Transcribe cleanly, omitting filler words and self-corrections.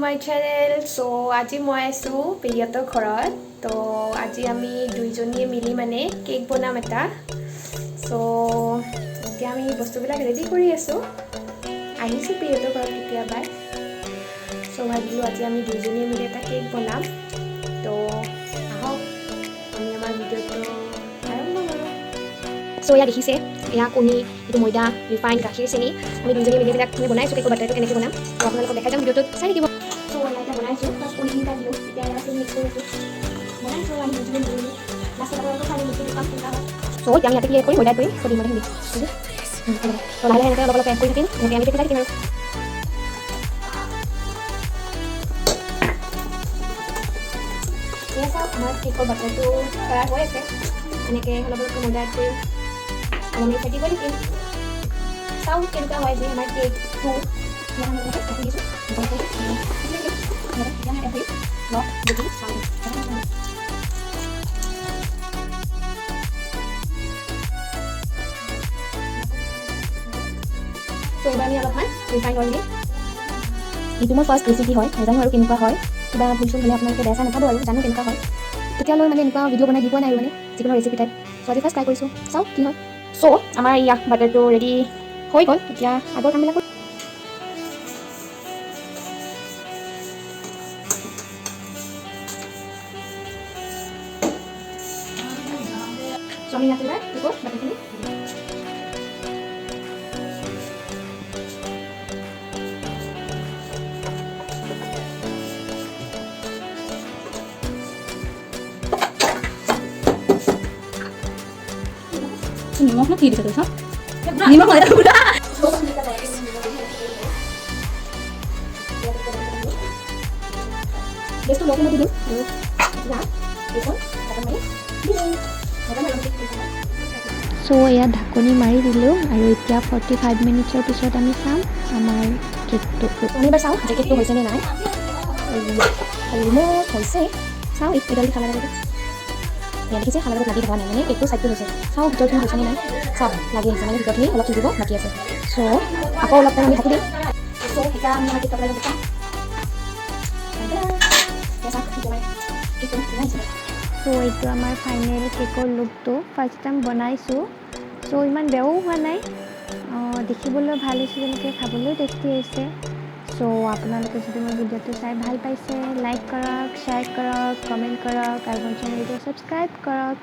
My channel. চ' আজি মই আছোঁ পেহীহঁতৰ ঘৰত। তো আজি আমি দুইজনীয়ে মিলি মানে কেক বনাম এটা। চ' এতিয়া আমি বস্তুবিলাক ৰেডি কৰি আছোঁ। আহিছোঁ পেহীহঁতৰ ঘৰত কেতিয়াবাই। চ' ভাবিলোঁ আজি আমি দুইজনীয়ে মিলি এটা কেক বনাম। তো আহক আমি আমাৰ ভিডিঅ'টো আৰম্ভ কৰোঁ। চ' এয়া দেখিছে, এয়া কণী, এইটো ময়দা, ৰিফাইন, গাখীৰ, চেনি আমি দুইজনীয়ে মিলি পেলাই বনাইছোঁ কেকৰ বাটাৰটো কেনেকৈ বনাম। তো আপোনালোকক দেখাই যাম, ভিডিঅ'টোত চাই থাকিব। চ' এয়া এতিয়া বনাইছোঁ, ফাৰ্ষ্ট কণীখিনি কাটি দিওঁ, এতিয়া এয়া চেনি মিক্স কৰি আছোঁ। বনাইছোঁ আমি দুইজনীয়ে মিলি লাষ্টত আপোনালোকক পানী মিক্স কৰি পাম কেনেকুৱা হয়। চ' এতিয়া আমি ইয়াতে ক্লিয়াৰ কৰি ময়দা কৰি চ' দিম মানে মিক্স কৰি তো লাহে লাহে এনেকৈ অলপ অলপ এড কৰি থাকিম, এনেকৈ আমি কেক থাকিম আৰু। এয়া চাওক আমাৰ কেকৰ বাটাৰটো তৈয়াৰ হৈ আছে। এনেকৈ অলপ অলপকৈ ময়দা এড কৰিম, আমি ফেটি কৰি থাকিম। চাওক কেনেকুৱা হয় যে আমাৰ কেকটো চ' এইবাৰ আমি অলপমান ৰিফাইন অইল দিম। এইটো মোৰ ফাৰ্ষ্ট ৰেচিপি হয়, নাজানো আৰু কেনেকুৱা হয়, কিবা ভুল চুল হ'লে আপোনালোকে বেয়া চাই নাপাব আৰু, জানো কেনেকুৱা হয়। তেতিয়ালৈ মানে এনেকুৱা ভিডিঅ' বনাই দি পোৱা নাই আৰু মানে যিকোনো ৰেচিপি টাইপ। চ' আজি ফাৰ্ষ্ট ট্ৰাই কৰিছোঁ, চাওক কি হয়। চ' আমাৰ ইয়া বাটাৰটো ৰেডি হৈ গ'ল। এতিয়া আগৰ কামবিলাক চ' আমি ইয়াতে এবাৰ কি কৰোঁ বাটাৰখিনি নিমখ কি দিছে তোৰ নিমখ হয় পুৰা বেছটো লগ কৰি দিম আৰু এতিয়া এইখন ঢাকন মাৰি চ' ইয়াত ঢাকনি মাৰি দিলোঁ আৰু এতিয়া 45 মিনিটছৰ পিছত আমি চাম আমাৰ কেকটো। আমি এবাৰ চাওঁ যে কেকটো হৈছেনে নাই। অলম'ষ্ট হৈছে, চাওঁ এইডাল খালা লাগে। ইয়াত দেখিছে খালা লগত লাগি থকা নাই, মানে কেকটো চাইডটো হৈছে। চাওঁ ভিতৰখিনি হৈছেনে নাই, চাওক লাগি আহিছে, মানে ভিতৰখিনি অলপ সিজিব বাকী আছে। চ' আকৌ অলপ টাইম আমি ঢাকি দিম। চ' এতিয়া আমি আমাৰ কেকটো পেলাই দেখাম। চ' এইটো আমাৰ ফাইনেল কেকৰ লুকটো। ফাৰ্ষ্ট টাইম বনাইছোঁ, চ' ইমান বেয়াও হোৱা নাই, দেখিবলৈ ভাল হৈছে যেনেকৈ খাবলৈও টেষ্টি হৈছে। চ' আপোনালোকে যদি মোৰ ভিডিঅ'টো চাই ভাল পাইছে, লাইক কৰক, শ্বেয়াৰ কৰক, কমেণ্ট কৰক আৰু মোৰ চেনেলটো ছাবস্ক্ৰাইব কৰক।